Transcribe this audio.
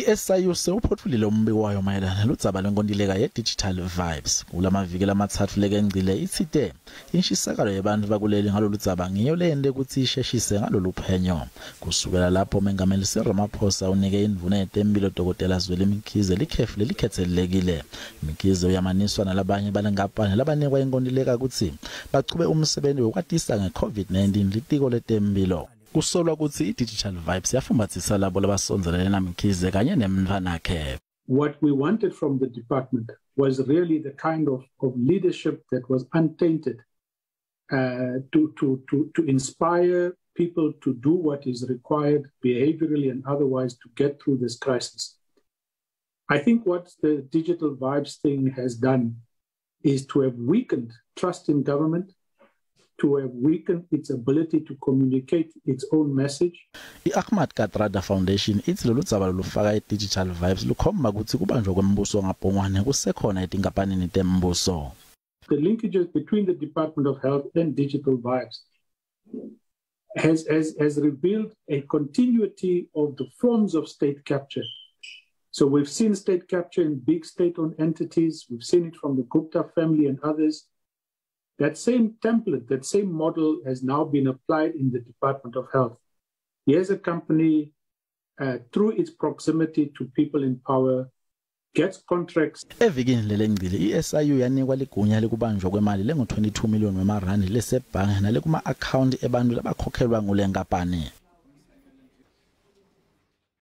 iSIU seliphotfule umbiko wayo mayelana ludzaba lwenkontileka ye-Digital Vibes. Kulamaviki lamathathu lekengcile ithite inshisakalo yabantu bakuleli ngalolu dzaba ngiyo leyente ukuthi isheshise ngalolu phenyo. Kusukela lapho mengameli Cyril Ramaphosa unike indvuna yetemphilo Dr. Zweli likhefu lelikhetsekile. Mkhize uyamaniswa nalabanye balengapani labanikwa inkontileka kutsi bachube umsebenzi wokwatisa nge-COVID-19 litiko letemphilo. Kusolwa ukuthi iDigital Vibes yafumbathisa labo labasondelene namkhize kanye nemntwanakhe. What we wanted from the department was really the kind of leadership that was untainted to inspire people to do what is required behaviorally and otherwise to get through this crisis. I think what the Digital Vibes thing has done is to have weakened trust in government, to have weakened its ability to communicate its own message. iAhmad Kathrada Foundation ithi lolu dzaba lufaka iDigital Vibes lukhomba ukuthi kubanjwa kwembuso ngabhongwane kusekhona etinkapanini tembuso. The linkages between the Department of Health and Digital Vibes has revealed a continuity of the forms of state capture. So we've seen state capture in big state-owned entities. We've seen it from the Gupta family and others. That same template, that same model has now been applied in the Department of Health. Here's a company, through its proximity to people in power, gets contracts. Evikini lelengcile iSIU yanikwa ligunya lekubanjwa kwemali lengu 22 million wemarandi lesebhange nale kuma account ebantu labakhokhelwa ngule nkapani.